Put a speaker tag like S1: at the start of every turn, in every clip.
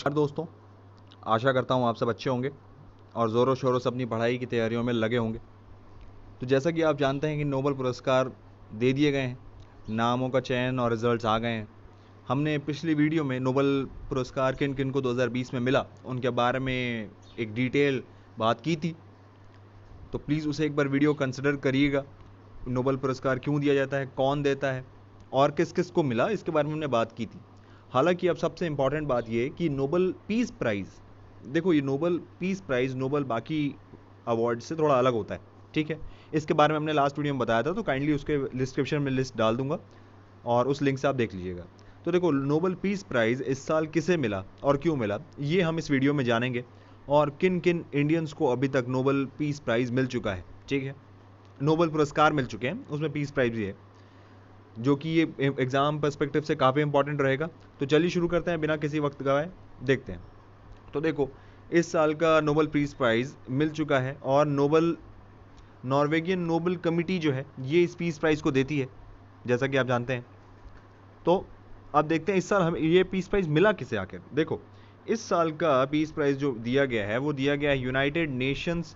S1: नमस्कार दोस्तों, आशा करता हूँ आप सब अच्छे होंगे और ज़ोरों शोरों से अपनी पढ़ाई की तैयारियों में लगे होंगे। तो जैसा कि आप जानते हैं कि नोबेल पुरस्कार दे दिए गए हैं, नामों का चयन और रिजल्ट्स आ गए हैं। हमने पिछली वीडियो में नोबेल पुरस्कार किन किन को 2020 में मिला उनके बारे में एक डिटेल बात की थी। तो प्लीज़ उसे एक बार वीडियो कंसिडर करिएगा। नोबेल पुरस्कार क्यों दिया जाता है, कौन देता है और किस किस को मिला, इसके बारे में हमने बात की थी। हालांकि अब सबसे इम्पॉर्टेंट बात ये है कि नोबेल पीस प्राइज़, देखो ये नोबेल पीस प्राइज़ नोबेल बाकी अवार्ड से थोड़ा अलग होता है, ठीक है। इसके बारे में हमने लास्ट वीडियो में बताया था, तो काइंडली उसके डिस्क्रिप्शन में लिस्ट डाल दूंगा और उस लिंक से आप देख लीजिएगा। तो देखो नोबेल पीस प्राइज़ इस साल किसे मिला और क्यों मिला, ये हम इस वीडियो में जानेंगे और किन किन इंडियंस को अभी तक नोबेल पीस प्राइज़ मिल चुका है, ठीक है। नोबेल पुरस्कार मिल चुके हैं, उसमें पीस प्राइज़ भी है, जो कि ये एग्ज़ाम पर्सपेक्टिव से काफ़ी इंपॉर्टेंट रहेगा। तो चलिए शुरू करते हैं बिना किसी वक्त गवाए, देखते हैं। तो देखो इस साल का नोबेल पीस प्राइज़ मिल चुका है और नॉर्वेगियन नोबेल कमिटी जो है ये इस पीस प्राइज़ को देती है, जैसा कि आप जानते हैं। तो अब देखते हैं इस साल हमें ये पीस प्राइज़ मिला किसे आखिर। देखो इस साल का पीस प्राइज़ जो दिया गया है वो दिया गया है United Nations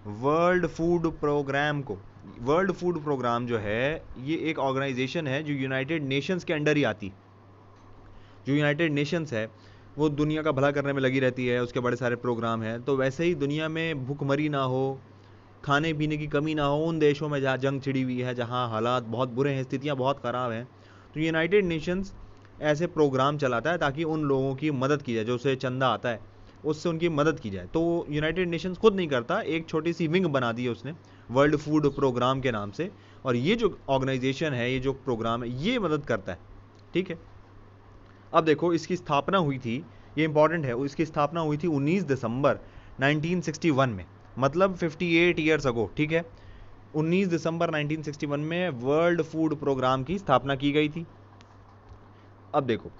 S1: World Food Programme को। वर्ल्ड फूड प्रोग्राम जो है ये एक ऑर्गेनाइजेशन है जो यूनाइटेड नेशंस के अंडर ही आती। जो यूनाइटेड नेशंस है वो दुनिया का भला करने में लगी रहती है, उसके बड़े सारे प्रोग्राम हैं। तो वैसे ही दुनिया में भूखमरी ना हो, खाने पीने की कमी ना हो उन देशों में जहाँ जंग छिड़ी हुई है, जहाँ हालात बहुत बुरे हैं, स्थितियाँ बहुत ख़राब हैं, तो यूनाइटेड नेशंस ऐसे प्रोग्राम चलाता है ताकि उन लोगों की मदद की जाए, जो उसे चंदा आता है उससे उनकी मदद की जाए। तो यूनाइटेड नेशंस खुद नहीं करता, एक छोटी सी विंग बना दी है उसने वर्ल्ड फूड प्रोग्राम के नाम से, और ये जो ऑर्गेनाइजेशन है, ये जो प्रोग्राम है, ये मदद करता है, ठीक है। अब देखो इसकी स्थापना हुई थी, ये इंपॉर्टेंट है, इसकी स्थापना हुई थी 19 दिसंबर 1961 में, मतलब 58 ईयर्स अगो, ठीक है। 19 दिसंबर 1961 में वर्ल्ड फूड प्रोग्राम की स्थापना की गई थी। अब देखो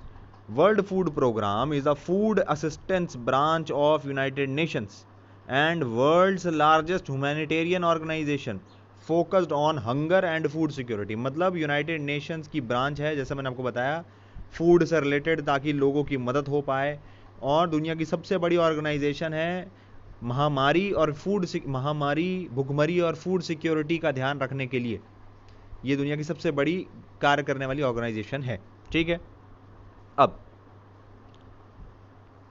S1: World Food Programme is a food assistance branch of United Nations and world's largest humanitarian organisation focused on hunger and food security. मतलब यूनाइटेड नेशंस की ब्रांच है, जैसे मैंने आपको बताया, फूड से रिलेटेड, ताकि लोगों की मदद हो पाए। और दुनिया की सबसे बड़ी ऑर्गेनाइजेशन है महामारी, भुखमरी और फूड सिक्योरिटी का ध्यान रखने के लिए। ये दुनिया की सबसे बड़ी कार्य करने वाली ऑर्गेनाइजेशन है, ठीक है।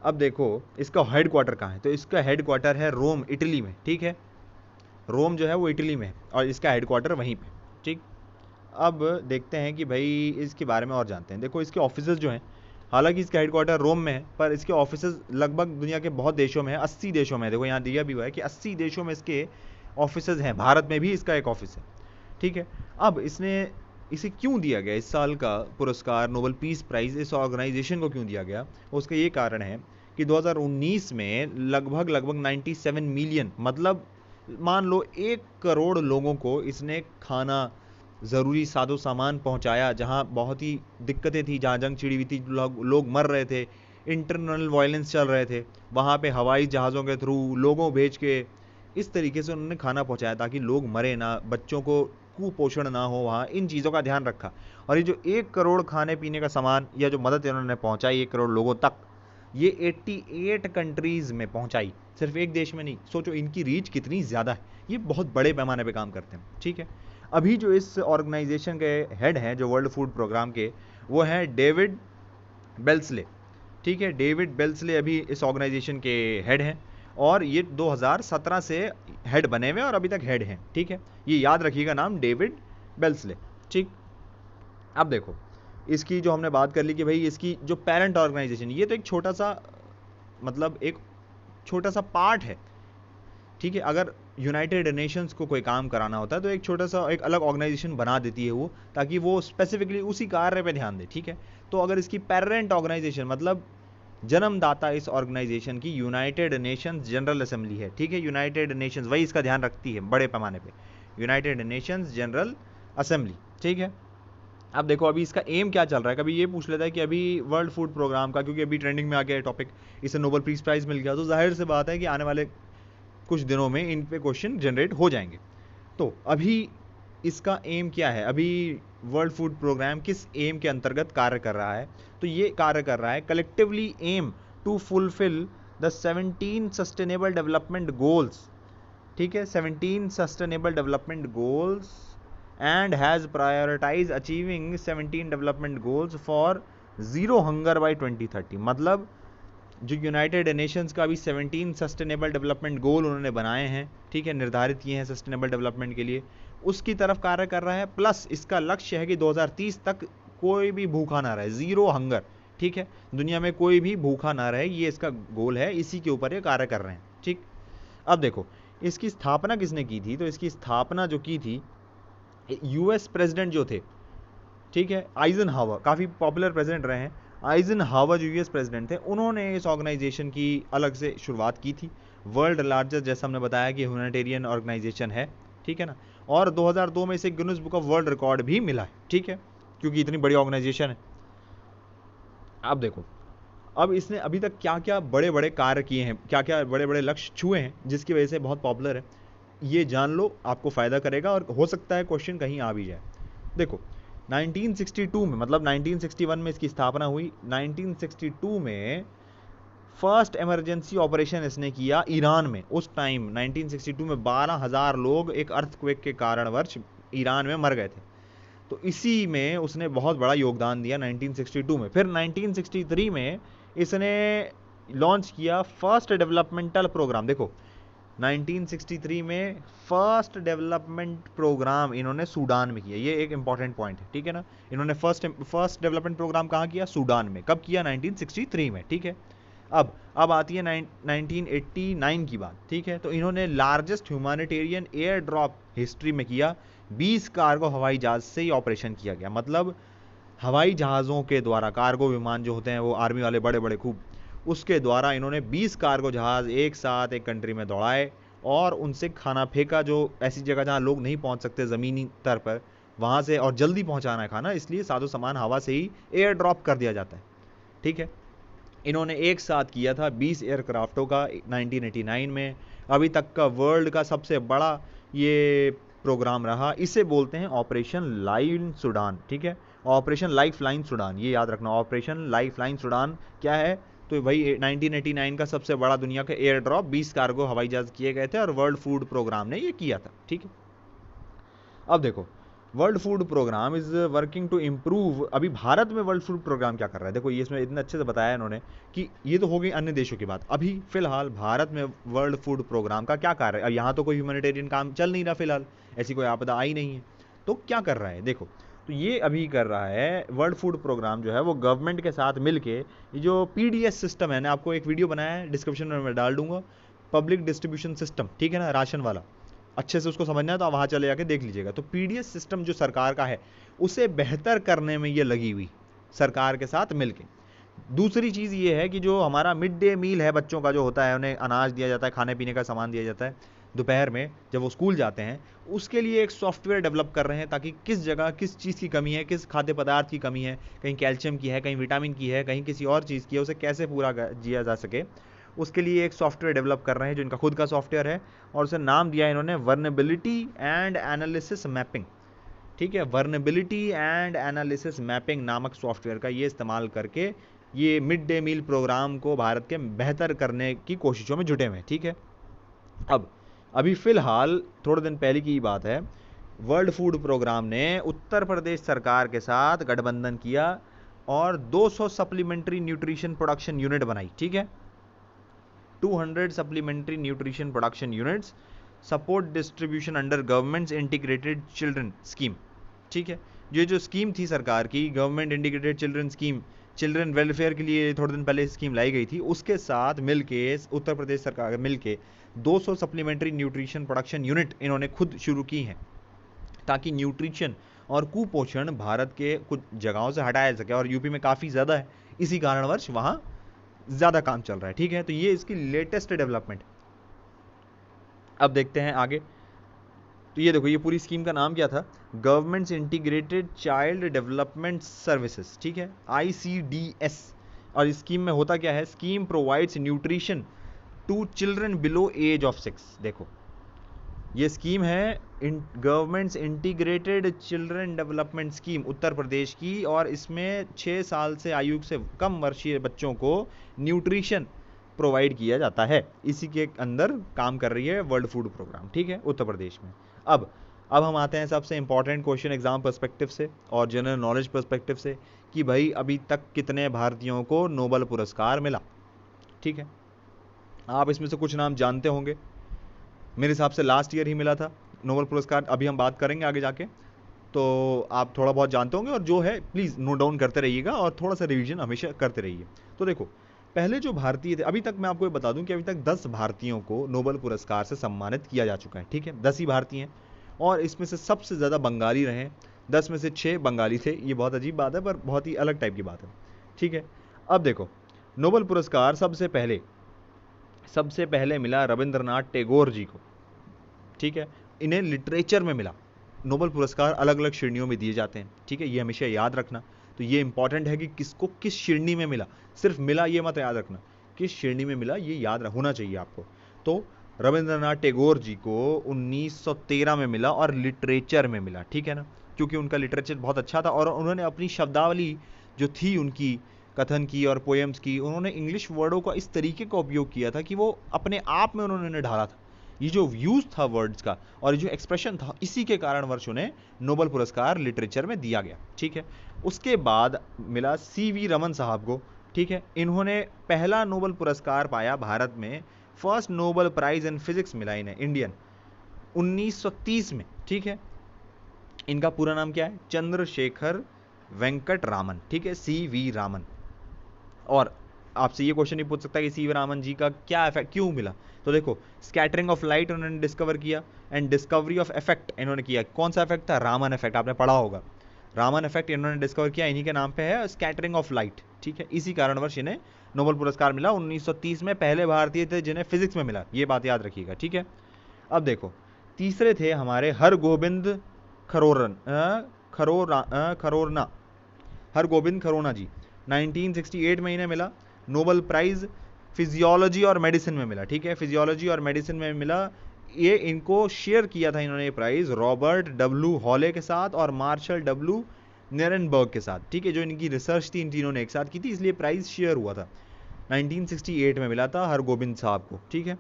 S1: अब देखो इसका हेडक्वार्टर कहाँ है, तो इसका हेडक्वार्टर है रोम, इटली में, ठीक है। रोम जो है वो इटली में है और इसका हेडक्वार्टर वहीं पे, ठीक। अब देखते हैं कि भाई इसके बारे में और जानते हैं। देखो इसके ऑफिसेज जो हैं, हालांकि इसका हेडक्वार्टर रोम में है, पर इसके ऑफिसेज लगभग दुनिया के बहुत देशों में है, 80 देशों में है। देखो यहाँ दिया भी हुआ है कि 80 देशों में इसके ऑफिसेज हैं, भारत में भी इसका एक ऑफिस है, ठीक है। अब इसे क्यों दिया गया इस साल का पुरस्कार, नोबेल पीस प्राइज़ इस ऑर्गेनाइजेशन को क्यों दिया गया, उसका ये कारण है कि 2019 में लगभग 97 मिलियन, मतलब मान लो 1 करोड़ लोगों को इसने खाना, ज़रूरी सादो सामान पहुंचाया, जहां बहुत ही दिक्कतें थी, जहां जंग छिड़ी हुई थी, लोग मर रहे थे, इंटरनल वायलेंस चल रहे थे, वहां पे हवाई जहाज़ों के थ्रू लोगों भेज के इस तरीके से उन्होंने खाना पहुंचाया ताकि लोग मरे ना, बच्चों को कुपोषण ना हो, वहाँ इन चीज़ों का ध्यान रखा। और ये जो 1 करोड़ खाने पीने का सामान या जो मदद इन्होंने पहुंचाई 1 करोड़ लोगों तक, ये 88 कंट्रीज़ में पहुंचाई, सिर्फ एक देश में नहीं। सोचो इनकी रीच कितनी ज़्यादा है, ये बहुत बड़े पैमाने पे काम करते हैं, ठीक है। अभी जो इस ऑर्गेनाइजेशन के हेड हैं, जो वर्ल्ड फूड प्रोग्राम के, वो हैं डेविड बेल्सले, ठीक है। डेविड बेल्सले अभी इस ऑर्गेनाइजेशन के हेड हैं और ये 2017 से हेड बने हुए और अभी तक हेड हैं, ठीक है। ये याद रखिएगा नाम, डेविड बेल्सले, ठीक। अब देखो इसकी जो हमने बात कर ली कि भाई इसकी जो पेरेंट ऑर्गेनाइजेशन, ये तो एक छोटा सा, मतलब एक छोटा सा पार्ट है, ठीक है। अगर यूनाइटेड नेशंस को कोई काम कराना होता है तो एक छोटा सा एक अलग ऑर्गेनाइजेशन बना देती है वो, ताकि वो स्पेसिफिकली उसी कार्य पे ध्यान दे, ठीक है। तो अगर इसकी पेरेंट ऑर्गेनाइजेशन, मतलब जन्मदाता इस ऑर्गेनाइजेशन की यूनाइटेड नेशंस जनरल असेंबली है, ठीक है। यूनाइटेड नेशंस वही इसका ध्यान रखती है बड़े पैमाने पे, यूनाइटेड नेशंस जनरल असेंबली, ठीक है। अब देखो अभी इसका एम क्या चल रहा है, कभी ये पूछ लेता है कि अभी वर्ल्ड फूड प्रोग्राम का, क्योंकि अभी ट्रेंडिंग में आ गया है टॉपिक, इसे नोबेल पीस प्राइज मिल गया, तो जाहिर से बात है कि आने वाले कुछ दिनों में इन पे क्वेश्चन जनरेट हो जाएंगे। तो अभी इसका एम क्या है, अभी वर्ल्ड फूड प्रोग्राम किस एम के अंतर्गत कार्य कर रहा है, तो ये कार्य कर रहा है collectively aim to fulfil the 17 sustainable development goals, ठीक है, 17 sustainable development goals and has prioritise achieving 17 development goals for zero hunger by 2030। मतलब जो यूनाइटेड नेशंस का भी 17 सस्टेनेबल डेवलपमेंट गोल उन्होंने बनाए हैं, ठीक है, निर्धारित किए हैं सस्टेनेबल डेवलपमेंट के लिए, उसकी तरफ कार्य कर रहा है। प्लस इसका लक्ष्य है कि 2030 तक कोई भी भूखा ना रहे, जीरो हंगर, ठीक है, दुनिया में कोई भी भूखा ना रहे, ये इसका गोल है, इसी के ऊपर ये कार्य कर रहे हैं, ठीक। अब देखो इसकी स्थापना किसने की थी, तो इसकी स्थापना जो की थी यूएस प्रेसिडेंट जो थे, ठीक है, आइजनहावर, काफ़ी पॉपुलर प्रेसिडेंट रहे हैं, आइजनहावर जो यूएस प्रेसिडेंट थे, उन्होंने इस ऑर्गेनाइजेशन की अलग से शुरुआत की थी। वर्ल्ड लार्जेस्ट, जैसा हमने बताया कि ह्यूमैनिटेरियन ऑर्गेनाइजेशन है, ठीक है ना, और 2002 में इसे Guinness book of world record भी मिला है, ठीक है, क्योंकि इतनी बड़ी ऑर्गेनाइजेशन है। अब देखो अब इसने अभी तक क्या क्या बड़े बड़े कार्य किए हैं, क्या क्या बड़े बड़े लक्ष्य छुए हैं, जिसकी वजह से बहुत पॉपुलर है, ये जान लो, आपको फ़ायदा करेगा और हो सकता है क्वेश्चन कहीं आ भी जाए। देखो 1962 में, मतलब 1961 में इसकी स्थापना हुई, 1962 में फर्स्ट इमरजेंसी ऑपरेशन इसने किया ईरान में। उस टाइम 1962 में 12,000 लोग एक अर्थक्वेक के कारणवश ईरान में मर गए थे, तो इसी में उसने बहुत बड़ा योगदान दिया 1962 में। फिर 1963 में इसने लॉन्च किया फर्स्ट डेवलपमेंटल प्रोग्राम। देखो 1963 में फर्स्ट डेवलपमेंट प्रोग्राम इन्होंने सूडान में किया, ये एक इंपॉर्टेंट पॉइंट है, ठीक है ना। इन्होंने फर्स्ट डेवलपमेंट प्रोग्राम कहाँ किया, सूडान में। कब किया, 1963 में, ठीक है। अब आती है 1989 की बात, ठीक है। तो इन्होंने largest humanitarian air drop history में किया, 20 कार्गो हवाई जहाज से ही ऑपरेशन किया गया। मतलब हवाई जहाज़ों के द्वारा, कार्गो विमान जो होते हैं वो आर्मी वाले बड़े बड़े खूब, उसके द्वारा इन्होंने 20 कार्गो जहाज़ एक साथ एक कंट्री में दौड़ाए और उनसे खाना फेंका, जो ऐसी जगह जहाँ लोग नहीं पहुँच सकते ज़मीनी स्तर पर, वहाँ से, और जल्दी पहुँचाना है खाना, इसलिए साजो सामान हवा से ही एयर ड्रॉप कर दिया जाता है, ठीक है। इन्होंने एक साथ किया था 20 एयरक्राफ्टों का 1989 में। अभी तक का वर्ल्ड का सबसे बड़ा ये प्रोग्राम रहा, इसे बोलते हैं ऑपरेशन लाइन सूडान, ठीक है, ऑपरेशन लाइफलाइन सूडान, ये याद रखना। ऑपरेशन लाइफलाइन सूडान क्या है, तो भाई 1989 का सबसे बड़ा दुनिया का एयर ड्रॉप, 20 कार्गो हवाई जहाज किए गए थे और वर्ल्ड फूड प्रोग्राम ने ये किया था, ठीक है। अब देखो World Food Programme is working to improve. अभी भारत में वर्ल्ड फूड प्रोग्राम क्या कर रहा है, देखो ये इसमें इतने अच्छे से बताया इन्होंने कि ये तो हो गई अन्य देशों की बात। अभी फिलहाल भारत में वर्ल्ड फूड प्रोग्राम का क्या कार्य है, अब यहाँ तो कोई ह्यूमैनिटेरियन काम चल नहीं रहा, फिलहाल ऐसी कोई आपदा आई नहीं है, तो क्या कर रहा है, देखो तो ये अभी कर रहा है वर्ल्ड फूड प्रोग्राम जो है वो गवर्नमेंट के साथ मिलके, ये जो पीडीएस सिस्टम है ना, आपको एक वीडियो बनाया है, डिस्क्रिप्शन में मैं डाल दूंगा, पब्लिक डिस्ट्रीब्यूशन सिस्टम, ठीक है ना, राशन वाला, अच्छे से उसको समझना है तो आप वहाँ चले जाके देख लीजिएगा। तो पीडीएस सिस्टम जो सरकार का है उसे बेहतर करने में ये लगी हुई, सरकार के साथ मिलके। दूसरी चीज़ ये है कि जो हमारा मिड डे मील है बच्चों का, जो होता है, उन्हें अनाज दिया जाता है, खाने पीने का सामान दिया जाता है दोपहर में जब वो स्कूल जाते हैं, उसके लिए एक सॉफ्टवेयर डेवलप कर रहे हैं ताकि किस जगह किस चीज़ की कमी है, किस खाद्य पदार्थ की कमी है, कहीं कैल्शियम की है, कहीं विटामिन की है, कहीं किसी और चीज़ की है, उसे कैसे पूरा किया जा सके, उसके लिए एक सॉफ्टवेयर डेवलप कर रहे हैं जो इनका खुद का सॉफ्टवेयर है, और उसे नाम दिया है इन्होंने वर्नेबिलिटी एंड एनालिसिस मैपिंग, ठीक है। वर्नेबिलिटी एंड एनालिसिस मैपिंग नामक सॉफ्टवेयर का ये इस्तेमाल करके ये मिड डे मील प्रोग्राम को भारत के बेहतर करने की कोशिशों में जुटे हुए हैं, ठीक है। अब अभी फिलहाल थोड़े दिन पहले की बात है, वर्ल्ड फूड प्रोग्राम ने उत्तर प्रदेश सरकार के साथ गठबंधन किया और 200 सप्लीमेंट्री न्यूट्रिशन प्रोडक्शन यूनिट बनाई, ठीक है, 200 supplementary nutrition production units support distribution under government integrated children scheme, ठीक है। ये जो स्कीम थी सरकार की, government integrated children scheme, children welfare के लिए थोड़े दिन पहले स्कीम लाई गई थी, उसके साथ मिलके उत्तर प्रदेश सरकार मिलके 200 सप्लीमेंट्री न्यूट्रिशन प्रोडक्शन यूनिट इन्होंने खुद शुरू की हैं, ताकि न्यूट्रिशन और कुपोषण भारत के कुछ जगहों से हटाया सके, और यूपी में काफ़ी ज़्यादा है, इसी कारणवश वहाँ ज़्यादा काम चल रहा है, ठीक है। तो ये इसकी लेटेस्ट डेवलपमेंट। अब देखते हैं आगे, तो ये देखो ये पूरी स्कीम का नाम क्या था, government integrated child development services, ठीक है, ICDS। और इस स्कीम में होता क्या है, scheme provides nutrition to children below age of 6। देखो ये स्कीम है government's integrated children development scheme Uttar Pradesh की, और इसमें 6 साल से आयु से कम वर्षीय बच्चों को न्यूट्रिशन प्रोवाइड किया जाता है। इसी के अंदर काम कर रही है वर्ल्ड फूड प्रोग्राम, ठीक है, उत्तर प्रदेश में। अब हम आते हैं सबसे इंपॉर्टेंट क्वेश्चन एग्जाम पर्सपेक्टिव से और जनरल नॉलेज पर्सपेक्टिव से कि भाई अभी तक कितने भारतीयों को नोबेल पुरस्कार मिला, ठीक है। आप इसमें से कुछ नाम जानते होंगे, मेरे हिसाब से लास्ट ईयर ही मिला था नोबेल पुरस्कार, अभी हम बात करेंगे आगे जाके, तो आप थोड़ा बहुत जानते होंगे, और जो है प्लीज़ नोट डाउन करते रहिएगा और थोड़ा सा रिवीजन हमेशा करते रहिए। तो देखो, पहले जो भारतीय थे, अभी तक मैं आपको ये बता दूं कि अभी तक 10 भारतीयों को नोबेल पुरस्कार से सम्मानित किया जा चुका है, ठीक है, 10 ही भारतीय हैं, और इसमें से सबसे ज़्यादा बंगाली रहे, 10 में से 6 बंगाली थे। ये बहुत अजीब बात है, पर बहुत ही अलग टाइप की बात है, ठीक है। अब देखो, नोबेल पुरस्कार सबसे पहले मिला रविंद्रनाथ टैगोर जी को, ठीक है। इन्हें लिटरेचर में मिला। नोबेल पुरस्कार अलग अलग श्रेणियों में दिए जाते हैं, ठीक है, ये हमेशा याद रखना। तो ये इंपॉर्टेंट है कि किसको किस श्रेणी में मिला, सिर्फ मिला ये मत याद रखना, किस श्रेणी में मिला ये याद होना चाहिए आपको। तो रविंद्रनाथ टैगोर जी को 1913 में मिला और लिटरेचर में मिला, ठीक है ना, क्योंकि उनका लिटरेचर बहुत अच्छा था और उन्होंने अपनी शब्दावली जो थी उनकी कथन की और पोएम्स की, उन्होंने इंग्लिश वर्डों का इस तरीके का उपयोग किया था कि वो अपने आप में उन्होंने ढाला था। ये जो यूज था वर्ड्स का और जो एक्सप्रेशन था, इसी के कारण वर्ष उन्हें नोबेल पुरस्कार लिटरेचर में दिया गया, ठीक है। उसके बाद मिला CV रमन साहब को, ठीक है। इन्होंने पहला नोबेल पुरस्कार पाया भारत में, first Nobel prize in physics मिला इन्हें, इंडियन, 1930 में, ठीक है। इनका पूरा नाम क्या है? चंद्रशेखर वेंकट रामन, ठीक है, CV रामन। और आपसे ये क्वेश्चन नहीं पूछ सकता कि CV रामन जी का क्या इफेक्ट क्यों मिला, तो देखो, स्कैटरिंग ऑफ लाइट उन्होंने डिस्कवर किया एंड डिस्कवरी ऑफ इफेक्ट इन्होंने किया। कौन सा इफेक्ट था? रामन इफेक्ट, आपने पढ़ा होगा, रामन इफेक्ट इन्होंने डिस्कवर किया, इन्हीं के नाम पे है, स्कैटरिंग ऑफ लाइट, ठीक है। इसी कारणवश इन्हें नोबेल पुरस्कार मिला। 1930 में पहले भारतीय थे जिन्हें फिजिक्स में मिला, ये बात याद रखिएगा, ठीक है। अब देखो, तीसरे थे हमारे हरगोबिंद खरोना जी, 1968 में इन्हें मिला नोबेल प्राइज फिजियोलॉजी और मेडिसिन में मिला, ठीक है, फिजियोलॉजी और मेडिसिन में मिला। ये इनको शेयर किया था इन्होंने ये प्राइज रॉबर्ट W हॉले के साथ और मार्शल W निरेनबर्ग के साथ, ठीक है, जो इनकी रिसर्च थी इन तीनों ने एक साथ की थी, इसलिए प्राइज शेयर हुआ था। 1968 में मिला था हरगोबिंद साहब को, ठीक है।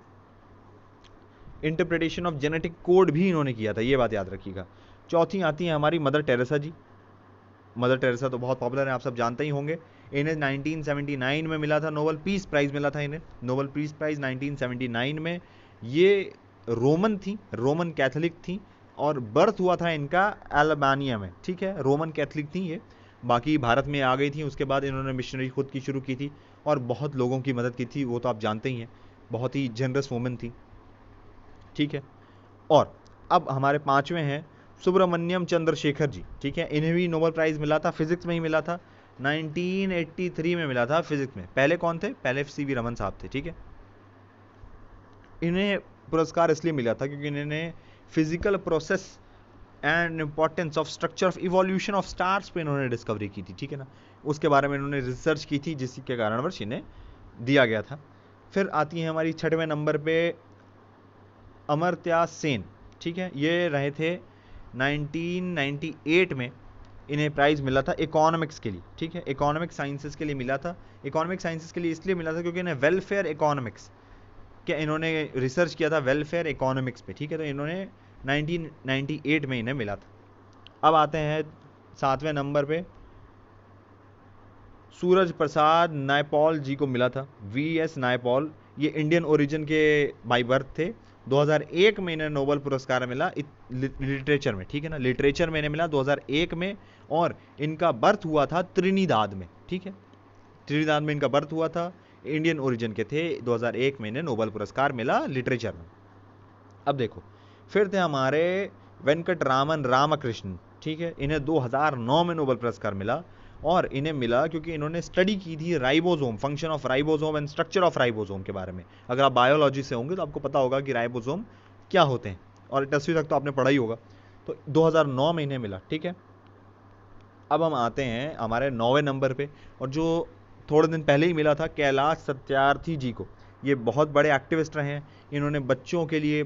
S1: इंटरप्रिटेशन ऑफ जेनेटिक कोड भी इन्होंने किया था, ये बात याद रखिएगा। चौथी आती है हमारी मदर टेरेसा जी। मदर टेरेसा तो बहुत पॉपुलर है, आप सब जानते ही होंगे। इन्हें 1979 में मिला था नोबेल पीस प्राइज मिला था इन्हें, नोबेल पीस प्राइज 1979 में। ये रोमन थी, रोमन कैथोलिक थी, और बर्थ हुआ था इनका अल्बानिया में, ठीक है, रोमन कैथोलिक थी ये, बाकी भारत में आ गई थी। उसके बाद इन्होंने मिशनरी खुद की शुरू की थी और बहुत लोगों की मदद की थी, वो तो आप जानते ही हैं, बहुत ही जनरस वुमेन थी, ठीक है। और अब हमारे पांचवें हैं सुब्रमण्यम चंद्रशेखर जी, ठीक है, इन्हें भी नोबेल प्राइज मिला था, फिजिक्स में ही मिला था, 1983 में मिला था फिजिक्स में। पहले कौन थे? पहले CV रमन साहब थे, ठीक है। इन्हें पुरस्कार इसलिए मिला था क्योंकि इन्होंने physical process and importance of structure of evolution of stars पे इन्होंने डिस्कवरी की थी, ठीक है ना, उसके बारे में इन्होंने रिसर्च की थी, जिसके कारणवश इन्हें दिया गया था। फिर आती है हमारी 6वें नंबर पे अमर्त्य सेन, ठीक है, ये रहे थे 1998 में, इन्हें प्राइज मिला था इकोनॉमिक्स के लिए, ठीक है, इकोनॉमिक साइंसेस के लिए मिला था। इकोनॉमिक साइंसेस के लिए इसलिए मिला था क्योंकि इन्हें वेलफेयर इकोनॉमिक्स क्या इन्होंने रिसर्च किया था वेलफेयर इकोनॉमिक्स पे, ठीक है, तो इन्होंने 1998 में इन्हें मिला था। अब आते हैं 7वें नंबर पे सूरज प्रसाद नायपॉल जी को मिला था, VS नायपॉल, ये इंडियन ओरिजिन के बाई बर्थ थे। 2001 में इन्हें नोबेल पुरस्कार मिला लिटरेचर में, ठीक है ना, लिटरेचर में इन्हें मिला 2001 में, और इनका बर्थ हुआ था त्रिनिदाद में, ठीक है, त्रिनिदाद में इनका बर्थ हुआ था, इंडियन ओरिजिन के थे। 2001 में इन्हें नोबेल पुरस्कार मिला लिटरेचर में। अब देखो, फिर थे हमारे वेंकट रामन रामकृष्णन, ठीक है, इन्हें 2009 में नोबेल पुरस्कार मिला, और इन्हें मिला क्योंकि इन्होंने स्टडी की थी ribosome, function of ribosome and structure of ribosome के बारे में। अगर आप बायोलॉजी से होंगे तो आपको पता होगा कि राइबोसोम क्या होते हैं, और 10वीं तक तो आपने पढ़ा ही होगा। तो 2009 में इन्हें मिला, ठीक है। अब हम आते हैं हमारे 9वें नंबर पे, और जो थोड़े दिन पहले ही मिला था कैलाश सत्यार्थी जी को, ये बहुत बड़े एक्टिविस्ट रहे हैं। इन्होंने बच्चों के लिए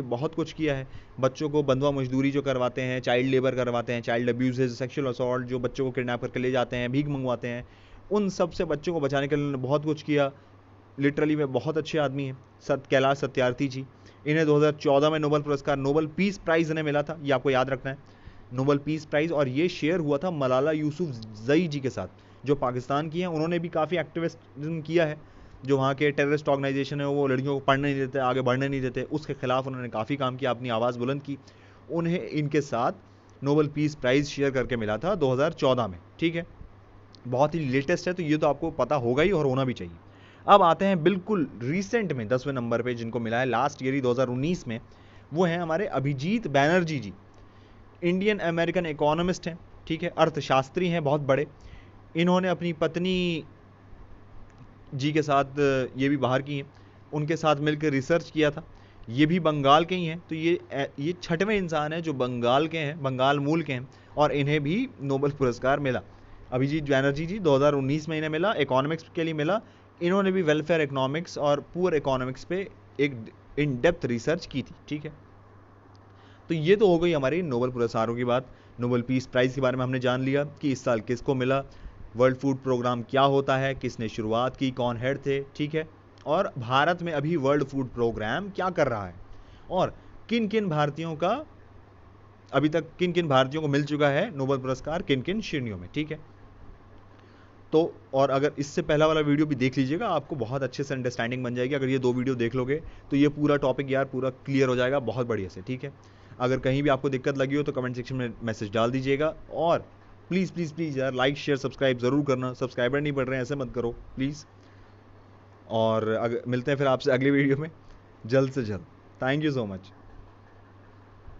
S1: बहुत कुछ किया है। बच्चों को बंधुआ मजदूरी जो करवाते हैं, चाइल्ड लेबर करवाते हैं, चाइल्ड अब्यूजेज, सेक्सुअल असॉल्ट, जो बच्चों को किडनैप करके ले जाते हैं, भीख मंगवाते हैं, उन सब से बच्चों को बचाने के लिए इन्होंने बहुत कुछ किया। लिटरली वे बहुत अच्छे आदमी हैं। कैलाश सत्यार्थी जी, इन्हें 2014 में नोबेल पुरस्कार, नोबेल पीस प्राइज़ इन्हें मिला था, ये आपको याद रखना है, नोबेल पीस प्राइज़। और ये शेयर हुआ था मलाला यूसुफजई जी के साथ, जो पाकिस्तान की हैं। उन्होंने भी काफ़ी एक्टिविज्म किया है। जो वहाँ के टेररिस्ट ऑर्गेनाइजेशन है, वो लड़कियों को पढ़ने नहीं देते, आगे बढ़ने नहीं देते, उसके खिलाफ उन्होंने काफ़ी काम किया, अपनी आवाज़ बुलंद की। उन्हें इनके साथ नोबेल पीस प्राइज़ शेयर करके मिला था 2014 में, ठीक है। बहुत ही लेटेस्ट है, तो ये तो आपको पता होगा ही और होना भी चाहिए। अब आते हैं बिल्कुल रिसेंट में 10वें नंबर पे जिनको मिला है लास्ट ईयर ही 2019 में, वो हैं हमारे अभिजीत बैनर्जी जी। इंडियन अमेरिकन इकोनॉमिस्ट हैं, ठीक है, अर्थशास्त्री हैं बहुत बड़े। इन्होंने अपनी पत्नी जी के साथ, ये भी बाहर की हैं, उनके साथ मिलकर रिसर्च किया था। ये भी बंगाल के ही हैं, तो ये छठवें इंसान हैं जो बंगाल के हैं, बंगाल मूल के हैं, और इन्हें भी नोबेल पुरस्कार मिला। अभिजीत बैनर्जी जी 2019 में इन्हें मिला, इकोनॉमिक्स के लिए मिला। इन्होंने भी वेलफेयर इकोनॉमिक्स और पुअर इकोनॉमिक्स पे एक इन डेप्थ रिसर्च की थी, ठीक है। तो ये तो हो गई हमारी नोबेल पुरस्कारों की बात। नोबेल पीस प्राइज़ के बारे में हमने जान लिया कि इस साल किसको मिला, वर्ल्ड फूड प्रोग्राम क्या होता है, किसने शुरुआत की, कौन हेड थे, ठीक है, और भारत में अभी वर्ल्ड फूड प्रोग्राम क्या कर रहा है, और किन किन भारतीयों का अभी तक, किन किन भारतीयों को मिल चुका है नोबेल पुरस्कार, किन किन श्रेणियों में, ठीक है। तो और अगर इससे पहला वाला वीडियो भी देख लीजिएगा, आपको बहुत अच्छे से अंडरस्टैंडिंग बन जाएगी। अगर ये 2 वीडियो देख लोगे तो ये पूरा टॉपिक यार पूरा क्लियर हो जाएगा बहुत बढ़िया से, ठीक है। अगर कहीं भी आपको दिक्कत लगी हो तो कमेंट सेक्शन में मैसेज डाल दीजिएगा, और प्लीज़ प्लीज़ प्लीज़ यार लाइक शेयर सब्सक्राइब ज़रूर करना। सब्सक्राइबर नहीं बढ़ रहे हैं, ऐसे मत करो प्लीज़। और अगर मिलते हैं फिर आपसे अगली वीडियो में जल्द से जल्द। Thank you so much.